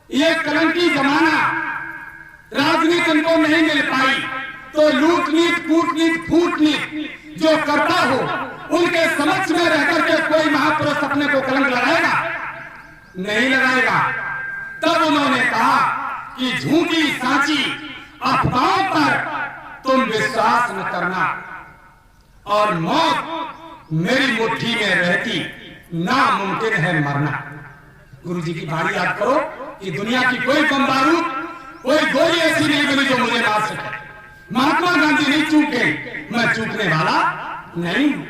ये कलंकी जमाना, राजनीति इनको नहीं मिल पाई तो लूटनीति, कूटनीति, फूटनीति जो करता हो उनके समक्ष में रहकर के कोई महापुरुष अपने को कलंक लगाएगा? नहीं लगाएगा। तब उन्होंने कहा कि झूठी सांची अफवाहों पर तुम विश्वास न करना और मौत मेरी मुट्ठी में रहती नामुमकिन है मरना। गुरु जी की बाणी याद करो कि दुनिया की कोई बम बारूद, कोई गोली ऐसी नहीं बनी जो मुझे मार सके। महात्मा गांधी नहीं चूक गए, मैं चूकने वाला नहीं हूं।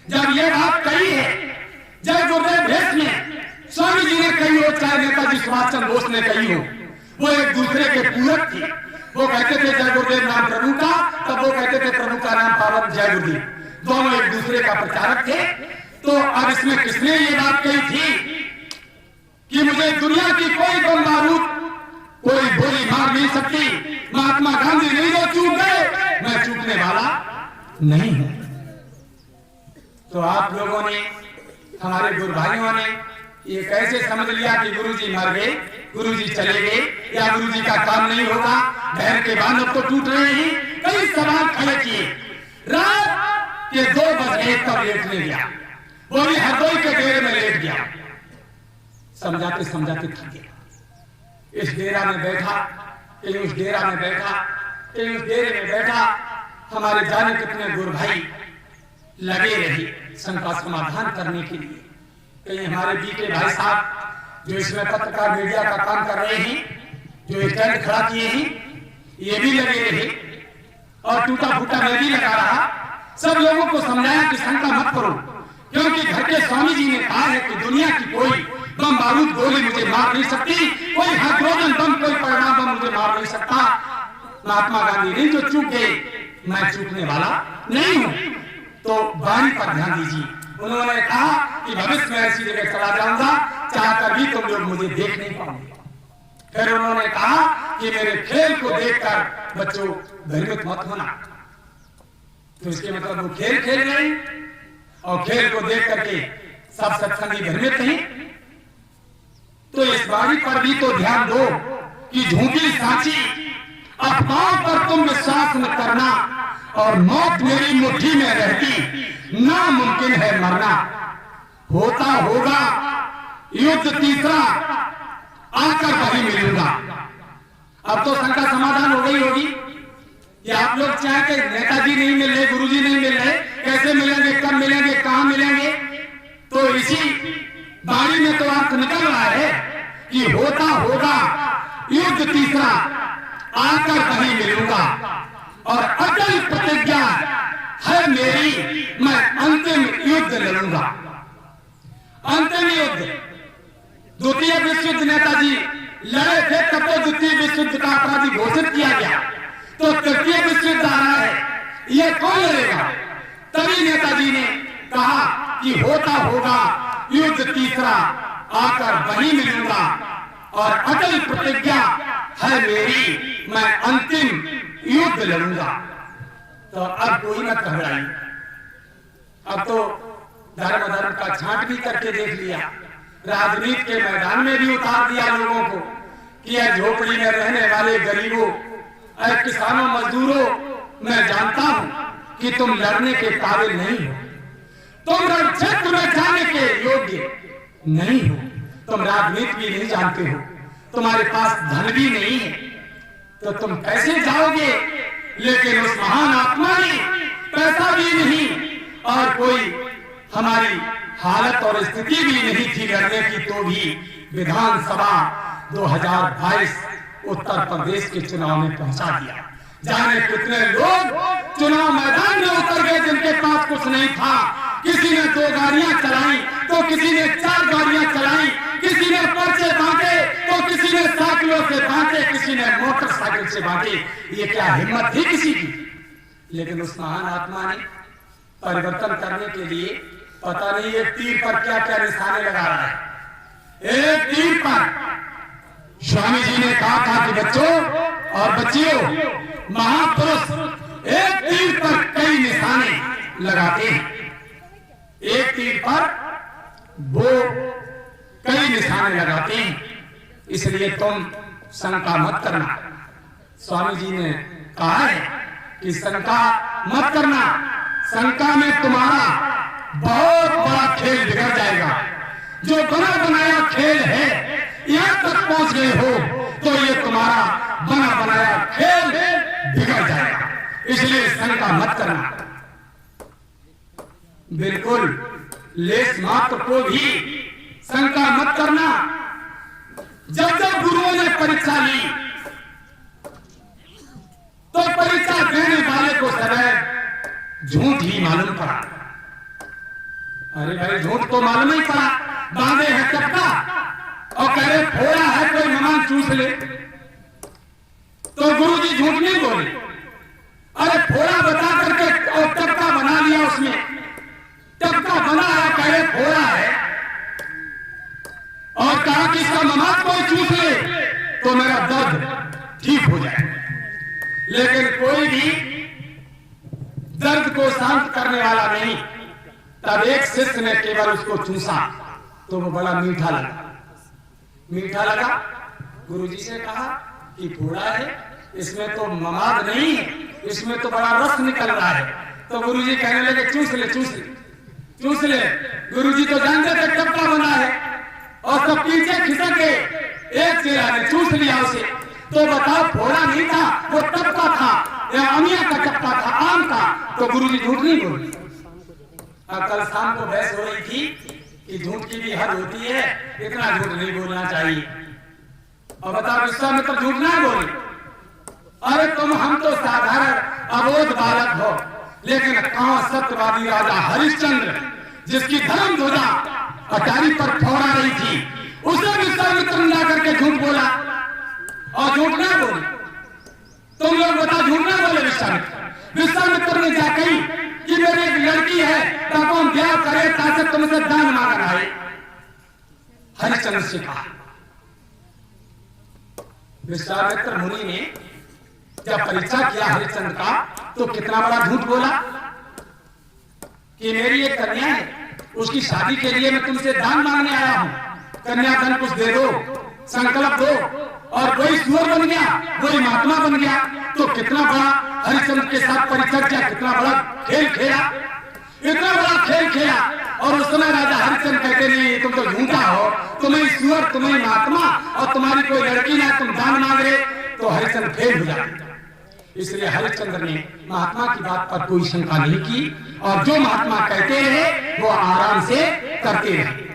जब यह बात कही है, जय गुरुदेव भेष में स्वामी जी ने कही हो, चाहे नेताजी सुभाष चंद्र बोस ने कही हो, वो एक दूसरे के पूरक थे। वो कहते थे जय गुरुदेव नाम प्रभु का, तब वो कहते थे प्रभु का नाम पावन जय गुरुदेव। दोनों एक दूसरे का प्रचारक थे। तो अब इसमें किसने ये बात कही थी कि मुझे दुनिया की कोई बम बारूद, कोई गोली मार नहीं सकती? महात्मा गांधी नहीं जो चूक गए, मैं चूकने वाला नहीं हूं। तो आप लोगों ने, हमारे गुरु भाइयों ने ये कैसे समझ लिया कि गुरुजी मर गए, गुरुजी चले गए, या गुरुजी का काम नहीं होगा, बहन के बांध अब तो टूट रहे हैं? कई सवाल खड़े किए। रात के 2 बजे तब लेटने गया, वो भी हरदोई के डेरे में लेट गया। समझाते समझाते थक गया। इस डेरा में बैठा, कहीं उस डेरा में बैठा, कहीं उस डेरे में बैठा। हमारे जाने कितने गुरु भाई लगे रहे शंका समाधान करने के लिए। कहीं हमारे बीके भाई साहब जो इसमें पत्रकार मीडिया का काम कर रहे हैं, जो स्टैंड खड़ा किए हैं, ये भी लगे रहे और टूटा फूटा मैं भी लगा रहा। सब लोगों को समझाया कि शंका मत करो, क्योंकि घर के स्वामी जी ने कहा है कि दुनिया की कोई बम बारूद गोली मुझे मार नहीं सकती, कोई हाइड्रोजन बम, कोई परिणाम बम मुझे मार नहीं सकता। महात्मा गांधी नहीं जो चूक गए, मैं चूकने वाला नहीं हूं। तो वाणी पर ध्यान दीजिए। उन्होंने कहा कि भविष्य में ऐसी जगह चला जाऊंगा, चाहकर भी तुम लोग मुझे देख नहीं पाओगे। फिर उन्होंने कहा कि मेरे खेल को देखकर बच्चों भ्रमित मत होना। तो इसके मतलब वो खेल खेल रहे और खेल को देख करके सब सत्संगी भ्रमित नहीं। तो इस बाणी पर भी तो ध्यान दो कि झूठी सांची अफवाहों पर तुम विश्वास न करना और मौत मेरी मुट्ठी में रहती नामुमकिन है मरना। होता होगा युद्ध तीसरा, आकर वही मिलूंगा। अब तो शंका समाधान हो गई होगी कि आप लोग चाहे कि नेताजी नहीं मिल रहे, गुरुजी नहीं मिल रहे, कैसे मिलेंगे, कब मिलेंगे, कहां मिलेंगे? तो इसी बाणी में तो अर्थ निकल रहा है कि होता होगा युद्ध तीसरा, आकर वही मिलूंगा और अटल प्रतिज्ञा है मेरी, मैं अंतिम युद्ध लड़ूंगा। अंतिम युद्ध, द्वितीय विश्व युद्ध नेताजी लड़े थे, तब तो द्वितीय विश्व युद्ध का अपराधी घोषित किया गया। तो तृतीय विश्व युद्ध आ रहा है, यह कौन लड़ेगा? तभी नेताजी ने कहा कि होता होगा युद्ध तीसरा, आकर वही मिलूंगा और अटल प्रतिज्ञा है मेरी, मैं अंतिम युद्ध लड़ूंगा। तो अब कोई मत घबराई। अब तो धर्म धर्म का छांट भी करके देख लिया, राजनीति के मैदान में भी उतार दिया लोगों को कि यह झोपड़ी में रहने वाले गरीबों, किसानों, मजदूरों, मैं जानता हूं कि तुम लड़ने के काबिल नहीं हो, तुम रण क्षेत्र में जाने के योग्य नहीं हो, तुम राजनीति भी नहीं जानते हो, तुम्हारे पास धन भी नहीं है, तो तुम कैसे जाओगे? लेकिन उस महान आत्मा ने पैसा भी नहीं और कोई हमारी हालत और स्थिति भी नहीं थी लड़ने की, तो भी विधानसभा 2022 उत्तर प्रदेश के चुनाव में पहुंचा दिया। जाने कितने लोग चुनाव मैदान में उतर गए जिनके पास कुछ नहीं था। किसी ने 2 गाड़ियां चलाई तो किसी ने 4 गाड़ियां चलाई, किसी ने पर्चे बांटे तो किसी ने साइकिलों से बांटे, किसी ने मोटरसाइकिल से बांटे। ये क्या हिम्मत थी किसी की? लेकिन उस महान आत्मा ने परिवर्तन करने के लिए पता नहीं एक तीर पर क्या क्या निशाने लगा रहा है। एक तीर पर स्वामी जी ने कहा था कि बच्चों और बच्चियों, महापुरुष एक तीर पर कई निशाने लगाते हैं। एक तीर पर वो कई निशाने लगाते हैं। इसलिए तुम शंका मत करना। स्वामी जी ने कहा है कि शंका मत करना, शंका में तुम्हारा बहुत बड़ा खेल बिगड़ जाएगा। जो बना बनाया खेल है, यहां तक पहुंच गए हो तो ये तुम्हारा बना बनाया खेल बिगड़ जाएगा, इसलिए शंका मत करना। बिल्कुल लेस मात्र को भी शंका मत करना। जब जब गुरुओं ने परीक्षा ली तो परीक्षा देने वाले को सदैव झूठ ही मालूम पड़ा। अरे भाई झूठ तो मालूम ही पड़ा, बांधे है चपटा और कह रहे फोड़ा है कोई मेहमान चूस ले, तो गुरु जी झूठ नहीं बोले। अरे फोड़ा बता करके और चपटा बना लिया, उसमें चपटा बना है, कह रहे फोड़ा है और कहा कि इसका ममात कोई चूस ले तो मेरा दर्द ठीक हो जाए। लेकिन कोई भी दर्द को शांत करने वाला नहीं। तब एक शिष्य ने केवल उसको चूसा तो वो बड़ा मीठा लगा। गुरुजी से कहा कि फोड़ा है, इसमें तो ममाद नहीं है, इसमें तो बड़ा रस निकल रहा है। तो गुरुजी कहने लगे चूस ले। गुरुजी तो जानते थे चपटा बना है और सब पीछे खिसक के एक चेला ने चूस लिया उसे। तो बताओ फोड़ा नहीं था, वो टपका था या अमिया का चपटा था, आम का। तो गुरुजी झूठ नहीं बोले। कल शाम को बहस हो रही थी कि झूठ की भी हद होती है, इतना झूठ नहीं बोलना चाहिए। और बताओ विश्वामित्र झूठ ना बोले। अरे हम तो साधारण अबोध बालक हो, लेकिन कहां सत्यवादी राजा हरिश्चंद्र जिसकी धर्म ध्वजा अटारी पर फहरा रही थी, उसे विश्वामित्र ने ला करके झूठ बोला और झूठ ना बोले। तुम लोग बताओ झूठ ना बोले। विश्वामित्र ने जा कही कि मेरी एक लड़की है, तब हम ब्याह करे ताकि तुमसे दान मांग आए। हरिश्चंद्र से कहा। विश्वामित्र मुनि ने जब परीक्षा किया हरिश्चंद्र का तो कितना बड़ा झूठ बोला कि मेरी एक कन्या है, उसकी शादी के लिए मैं तुमसे दान मांगने आया हूं, कन्याधन कुछ दे दो, संकल्प दो। और कोई सुअर बन गया, कोई महात्मा बन गया। तो कितना बड़ा हरिश्चंद्र के साथ परीक्षा किया, कितना बड़ा खेल खेला, इतना बड़ा खेल खेला। और उस समय राजा हरिश्चंद्र कहते नहीं तुम तो झूठा हो, तुम्हें सुअर, तुम्हें महात्मा और तुम्हारी कोई लड़की ना, तुम दान मांग रहे। तो हरिश्चंद्र फेल हो जाते। इसलिए हरिश्चंद्र ने महात्मा की बात पर कोई शंका नहीं की और जो महात्मा कहते रहे वो आराम से करते रहे।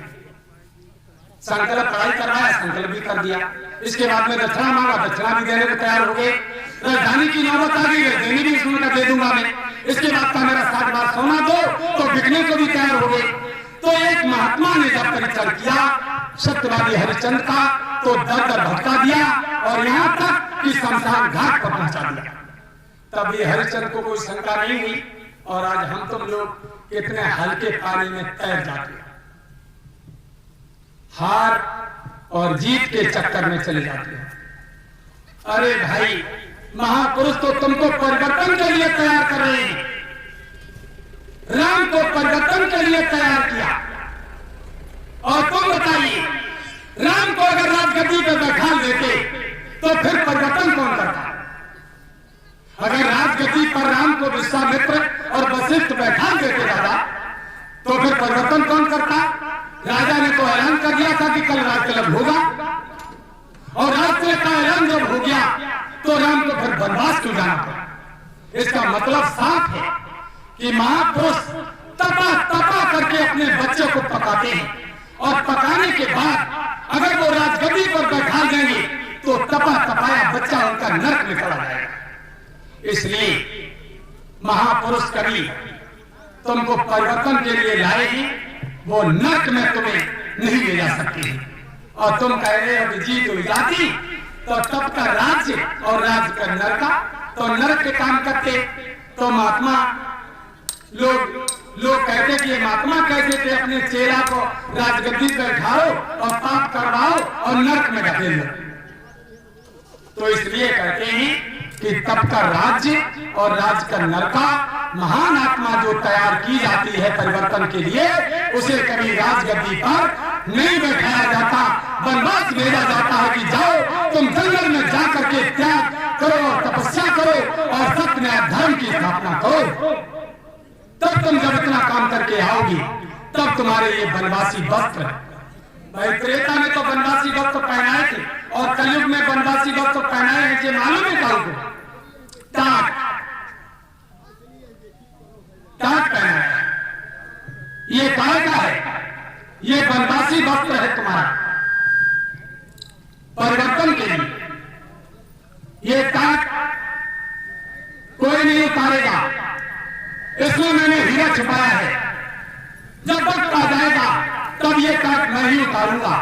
संकल्प पढ़ाई कर रहा है, संकल्प भी कर दिया। इसके बाद में दक्षिणा मांगा, दक्षिणा भी देने को तैयार हो गए। राजधानी की नौबत आ गई, राजधानी भी सुनकर दे दूंगा मैं। इसके बाद का मेरा 60 बार सोना दो, तो बिकने को भी तैयार हो गए। तो एक महात्मा ने जब परीक्षण किया सत्यवादी हरिश्चंद्र का, तो दर दर भटका दिया और यहां तक कि शमशान घाट पर पहुंचा दिया। तब ये हरिश्चंद्र को कोई शंका नहीं हुई और आज हम तुम लोग इतने हल्के पानी में तैर जाते हैं, हार और जीत के चक्कर में चले जाते हैं। अरे भाई महापुरुष तो तुमको परिवर्तन के लिए तैयार कर रहे हैं। राम को परिवर्तन के लिए तैयार किया और तुम बताइए राम को अगर राजगद्दी पर बैठा देते तो फिर परिवर्तन कौन करता? अगर राजगद्दी पर राम को विश्वामित्र और वशिष्ठ बैठा देते दादा तो फिर परिवर्तन कौन करता? राजा ने तो ऐलान कर दिया था कि कल राजतिलक होगा और राजतिलक का ऐलान जब हो गया तो राम को फिर वनवास क्यों जाना पड़ा? इसका मतलब साफ है कि महापुरुष तपा तपा करके अपने बच्चे को पकाते हैं और पकाने के बाद अगर वो राजगद्दी पर बैठा देंगे तो तपा तपाया बच्चा उनका नरक में चला जाएगा। इसलिए महापुरुष कभी तुमको परिवर्तन के लिए लाए हैं, वो नरक में तुम्हें नहीं ले जा सकते और तुम कह रहे हो कि जीत हुई जाती तो तब का राज्य और राज्य का नरका, तो नरक के काम करते। तो महात्मा लोग कहते कि ये महात्मा कैसे थे, अपने चेला को राजगद्दी पर बैठाओ और पाप करवाओ और नरक में ढकेल दो। तो इसलिए कहते हैं कि तब का राज्य और राज्य का नरका, महान आत्मा जो तैयार की जाती है परिवर्तन के लिए, उसे कभी राजगद्दी पर नहीं बैठाया जाता, वनवास भेजा जाता है कि काम करो, तब तुम जब इतना काम करके आओगी तब तुम्हारे ये बनवासी वस्त्र, भाई त्रेता में तो बनवासी वस्त्र पहनाए थे और कलयुग में बनवासी वस्त्र पहनाए हैं, ये मालूम है काऊ को? टाट पहना है, ये काय का है? ये बनवासी वस्त्र है तुम्हारा परिवर्तन के लिए। ये टाट कोई नहीं उतारेगा, इसमें मैंने हीरा छुपाया है, जब वक्त आ जाएगा तब ये टाट मैं ही उतारूंगा,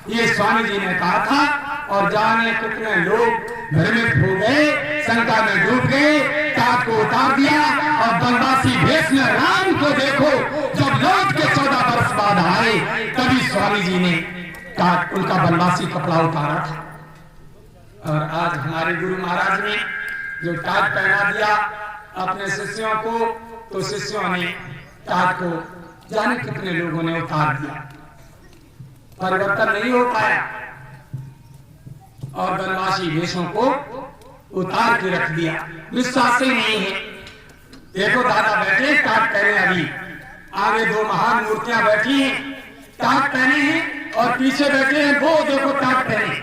ये स्वामी जी ने कहा था। और जाने कितने लोग भ्रमित हो गए, शंका में डूब गए, टाट को उतार दिया और बनवासी भेष में राम को देखो जब लौट के 14 वर्ष बाद आए तभी स्वामी जी ने टाट उनका बनवासी कपड़ा उतारा था। और आज हमारे गुरु महाराज ने जो टाट पहना दिया अपने शिष्यों को, तो शिष्यों ने टाट को जाने कितने लोगों ने उतार दिया, परिवर्तन नहीं हो पाया और बनवासी वेशों को उतार के रख दिया। विश्वास ही नहीं है। देखो दादा बैठे टाट पहने, अभी आगे 2 महान मूर्तियां बैठी हैं, टाट पहने हैं और पीछे बैठे हैं वो देखो टाट पहने।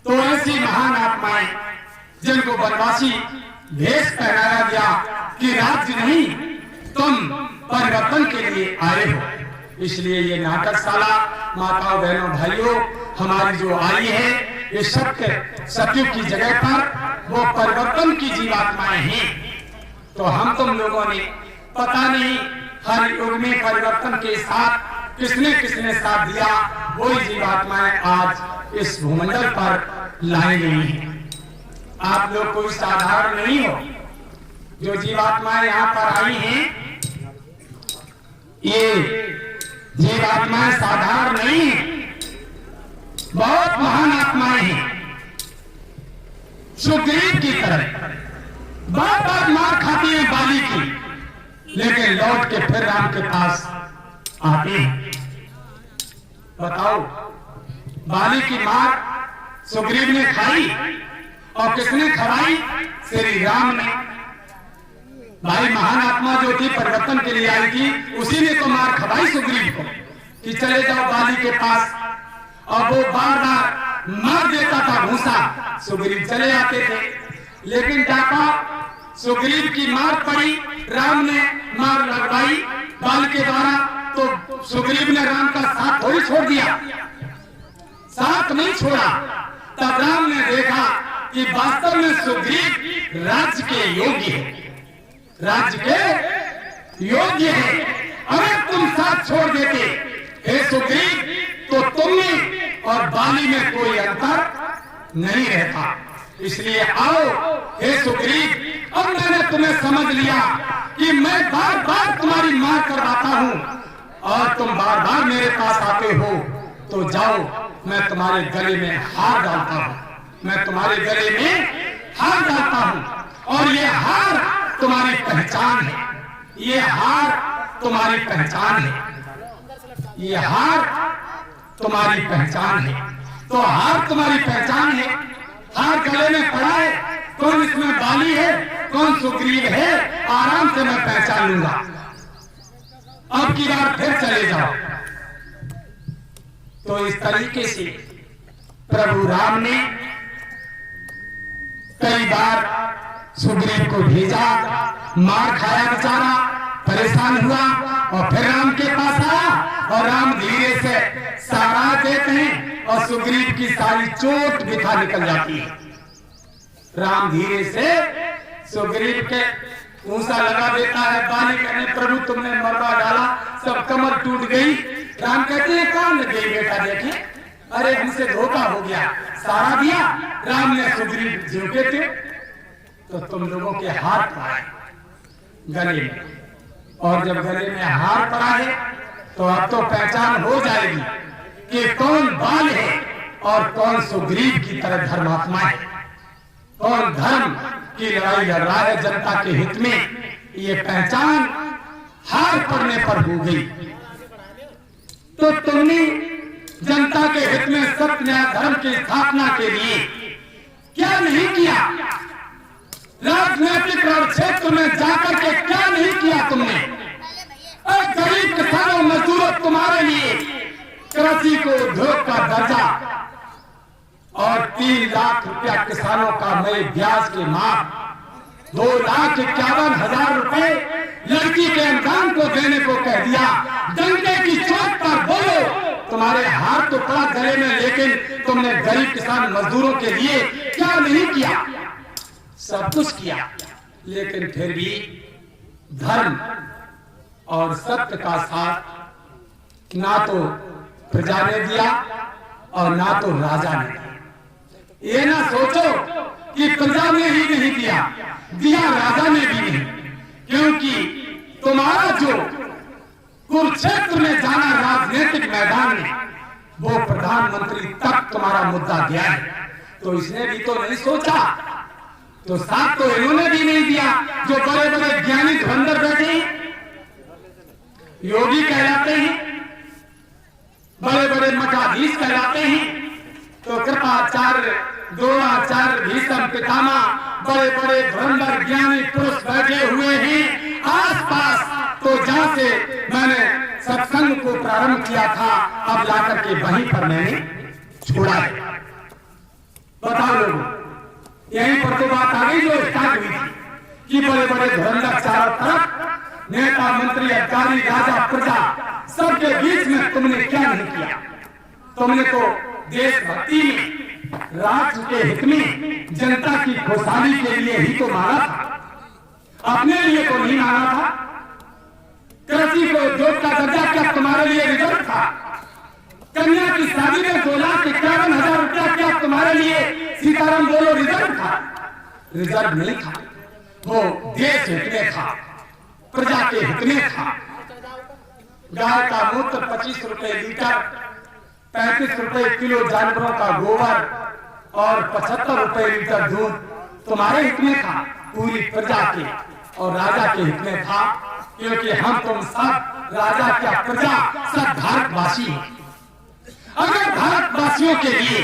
तो ऐसी महान आत्माएं जिनको बनवासी भेष पहनाया गया कि राज्य नहीं तुम परिवर्तन के लिए आए हो। इसलिए ये नाटकशाला माताओं बहनों भाइयों हमारी जो आई है, ये सत्य की जगह पर वो परिवर्तन की जीवात्माएं हैं। तो हम तुम लोगों ने पता नहीं हर युग में परिवर्तन के साथ किसने किसने साथ दिया, वही जीवात्माएं आज इस भूमंडल पर लाई गई हैं। आप लोग कोई साधारण नहीं हो। जो जीवात्माएं यहाँ पर आई हैं, ये जीवात्माएं साधारण नहीं है, बहुत महान आत्माएं हैं। सुग्रीव की तरह बार बार मार खाती है बाली की, लेकिन लौट के फिर राम के पास आते हैं। बताओ, बाली की मार सुग्रीव ने खाई और किसने खवाई? श्री राम ने। भाई महान आत्मा जो थी परिवर्तन के लिए आई थी, उसी ने तो मार खवाई सुग्रीव को कि चले जाओ बाली के पास। और वो बार बार मार देता था भूसा, सुग्रीव चले आते थे। लेकिन डाका सुग्रीव की मार पड़ी, राम ने मार लगवाई बाल के द्वारा, तो सुग्रीव ने राम का साथ थोड़ी छोड़ दिया, साथ नहीं छोड़ा। तब राम ने देखा कि वास्तव में सुग्रीव राज्य के योग्य है, राज्य के योग्य है। अगर तुम साथ छोड़ देते हे सुग्रीव, तो तुम में और बाली में कोई अंतर नहीं रहता। इसलिए आओ हे सुग्रीव, अब मैंने तुम्हें समझ लिया कि मैं बार बार तुम्हारी मार करवाता हूं और तुम बार बार मेरे पास आते हो, तो जाओ मैं तुम्हारे गले में हार डालता हूं, मैं तुम्हारे गले में हार डालता हूं। और ये हार तुम्हारी पहचान है, ये हार तुम्हारी पहचान है, ये हार तुम्हारी पहचान है। तो हार तुम्हारी पहचान है, हार गले में पड़ा है, कौन इसमें बाली है, कौन सुग्रीव है, आराम से मैं पहचान लूंगा। अब की बार फिर चले जाओ। तो इस तरीके से प्रभु राम ने कई बार सुग्रीव को भेजा, मार खाया बेचारा, परेशान हुआ और फिर राम के पास आया और राम धीरे से सहारा देते हैं और सुग्रीव की सारी चोट बिथा निकल जाती है। राम धीरे से सुग्रीव के ऊंचा लगा देता है, बाली कहने प्रभु तुमने मरवा डाला, सब कमर टूट गई। राम कहते हैं कहां लग गई बेटा, देखे अरे हमसे धोखा हो गया, सहारा दिया। राम ने सुग्रीव झुके थे तो तुम लोगों के हाथ पाए गले में, और जब गले में हार पड़ा है तो अब तो पहचान हो जाएगी कि कौन बाल है और कौन सुग्रीव की तरह धर्मात्मा है, कौन धर्म की लड़ाई लड़ रहा है जनता के हित में। ये पहचान हार पड़ने पर हो गई। तो तुमने जनता के हित में सत्य न्याय धर्म की स्थापना के लिए क्या नहीं किया? राजनीतिक रण क्षेत्र में जाकर के क्या नहीं किया तुमने? गरीब किसानों मजदूरों तुम्हारे लिए कृषि को उद्योग का दर्जा और 3 लाख रुपया किसानों का नए ब्याज के माफ, 2,51,000 रुपए लड़की के अनुदान को देने को कह दिया। डंके की चोट पर बोलो, तुम्हारे हाथ तो पड़ा गले में, लेकिन तुमने गरीब किसान मजदूरों के लिए क्या नहीं किया? सब कुछ किया, लेकिन फिर भी धर्म और सत्य का साथ ना तो प्रजा ने दिया और ना तो राजा ने दिया। ये ना सोचो कि प्रजा ने ही नहीं दिया राजा ने भी नहीं, क्योंकि तुम्हारा जो कुरुक्षेत्र में जाना राजनीतिक मैदान में, वो प्रधानमंत्री तक तुम्हारा मुद्दा गया है। तो इसने भी तो नहीं सोचा, तो साथ तो इन्होंने भी नहीं दिया। जो बड़े बड़े ज्ञानी धुरंधर बैठे हैं, योगी कहलाते हैं, बड़े बड़े मठाधीश कहलाते हैं, तो कृपाचार्य, द्रोणाचार्य, भीष्म पितामह, बड़े बड़े धुरंधर ज्ञानी पुरुष बैठे हुए हैं आसपास। तो जहां से मैंने सत्संग को प्रारंभ किया था, अब लाकर के वहीं पर मैंने छोड़ा है। बताओ लोगों, यहीं पर तो बात आ गई जो स्टार्ट हुई थी कि बड़े बड़े धुरंधर चारों तरफ, नेता, मंत्री, अधिकारी, राजा, प्रजा, सबके बीच में तुमने क्या नहीं किया? तुमने तो देशभक्ति में, राष्ट्र के हित में, जनता की खुशहाली के लिए ही तो माना था, अपने लिए तो नहीं माना था। कृषि को उद्योग का दर्जा क्या तुम्हारे लिए रिजर्व था? कन्या की शादी में 2,51,000 रुपया क्या तुम्हारे लिए, सीताराम बोलो, रिजर्व था? रिजर्व नहीं था, वो देश हित में था, प्रजा के हित में था। गाय का मूत्र 25 रुपए लीटर, 35 रुपए किलो जानवरों का गोबर और 75 रुपए लीटर दूध तुम्हारे हित में था, पूरी प्रजा के और राजा के हित में था, क्योंकि हम तुम सब राजा क्या, प्रजा सब भारतवासी हैं। अगर भारतवासियों के लिए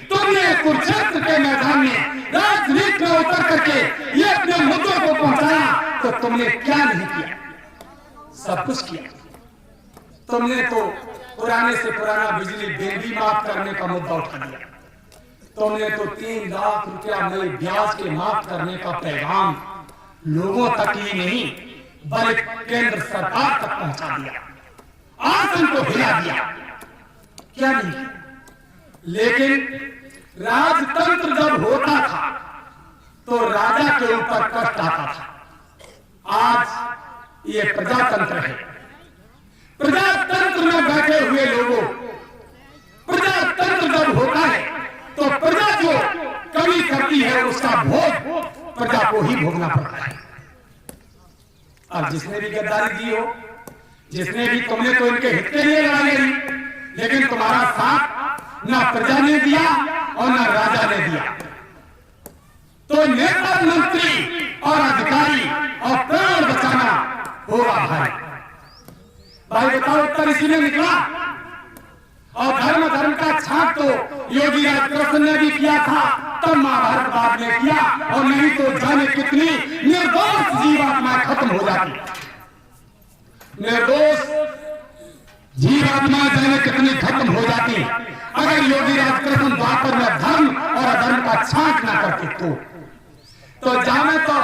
तुमने कुरुक्षेत्र के मैदान में राजनीति में उतर करके ये अपने मुद्दों को पहुंचाया, तो तुमने क्या नहीं किया? सब कुछ किया। तुमने तो पुराने से पुराना बिजली बिल भी माफ करने का मुद्दा उठा दिया। तुमने तो 3 लाख रुपया नए ब्याज के माफ करने का पैगाम लोगों तक ही नहीं बल्कि केंद्र सरकार तक पहुंचा दिया, आसन को हिला दिया। क्या नहीं? लेकिन राजतंत्र जब होता था तो राजा के ऊपर कष्ट आता था। आज ये प्रजातंत्र है। प्रजातंत्र में बैठे हुए लोगों, प्रजातंत्र जब होता है तो प्रजा जो कमी करती है उसका भोग प्रजा को ही भोगना पड़ता है। अब जिसने भी गद्दारी दी हो, जिसने भी, तुमने तो इनके हित के लिए लड़ाई लड़ी, लेकिन तुम्हारा साथ ना प्रजा ने दिया और ना राजा ने दिया। तो नेता, मंत्री और अधिकारी और प्राण बचाना होगा भाई। भाई बताओ, उत्तर इसी में निकला। और धर्म का छाप तो योगी राज कृष्ण ने भी किया था, तब महाभारत बाद में किया, और नहीं तो जाने कितनी निर्दोष जीवात्मा खत्म हो जाती। निर्दोष जीवात्मा जाने कितनी खत्म हो जाती अगर योगी राज कृष्ण द्वापर में धर्म और अधर्म का छांट ना करते। तो जाने तो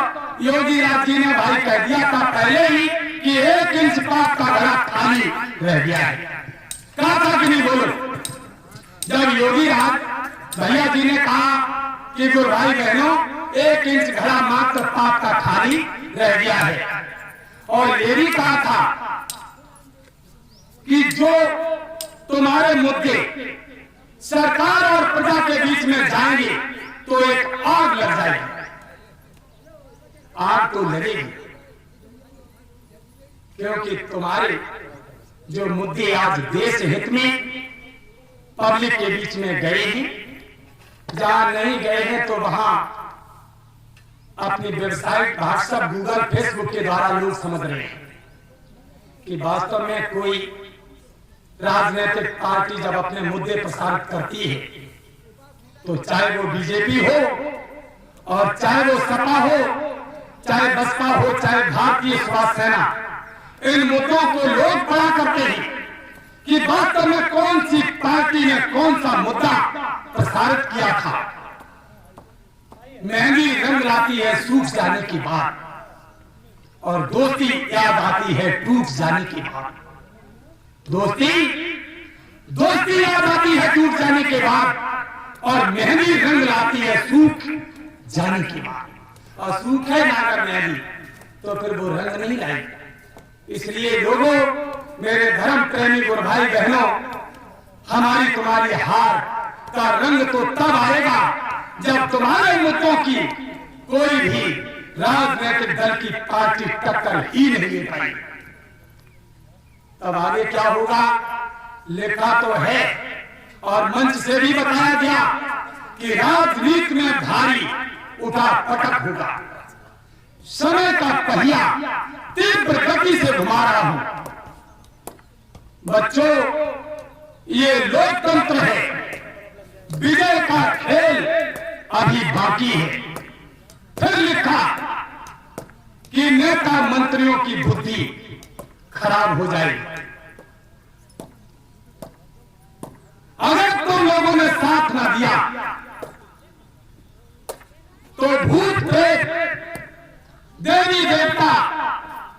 योगी राज जी ने भाई कह दिया था पहले ही कि 1 इंच पाप का घड़ा खाली रह गया है। कहा था कि नहीं? बोलो। जब योगी राज भैया जी ने कहा कि गुरु भाई बहनों 1 इंच घड़ा मात्र पाप का खाली रह गया है, और ये भी कहा था कि जो तुम्हारे मुद्दे सरकार और प्रजा के बीच में जाएंगे तो एक आग लग जाएगी। आग तो लगेगी, क्योंकि तुम्हारे जो मुद्दे आज देश हित में पब्लिक के बीच में गए हैं, जहां नहीं गए हैं तो वहां अपनी वेबसाइट, व्हाट्सएप, गूगल, फेसबुक के द्वारा लोग समझ रहे हैं कि वास्तव में कोई राजनीतिक पार्टी जब अपने मुद्दे प्रसारित करती है तो चाहे वो बीजेपी हो और चाहे वो सपा हो चाहे बसपा हो, चाहे भारतीय स्वास्थ्य सेना, इन मुद्दों को लोग बड़ा करते हैं कि वास्तव में कौन सी पार्टी ने कौन सा मुद्दा प्रसारित किया था। मेहंदी रंग लाती है सूख जाने की बात, और दोस्ती याद आती है टूट जाने की बात। दोस्ती याद आती है टूट जाने के बाद, और मेहंदी रंग लाती है सूख जाने की बात। और सूखे ना कर मेहंदी तो फिर वो रंग नहीं लाएगी। इसलिए लोगों, मेरे धर्म प्रेमी गुरु भाई बहनों, हमारी तुम्हारी हार का रंग तो तब आएगा जब तुम्हारे मुद्दों की कोई भी राजनीतिक दल की पार्टी टक्कर ही नहीं ले पाई। तब आगे क्या होगा लिखा तो है, और मंच से भी बताया गया कि राजनीति में भारी उठा पटक होगा। समय का पहिया तीव्र गति से घुमा रहा हूं। बच्चों, ये लोकतंत्र है, विजय का खेल अभी बाकी है। फिर लिखा कि नेता मंत्रियों की बुद्धि खराब हो जाएगी। अगर तुम लोगों ने साथ ना दिया तो भूत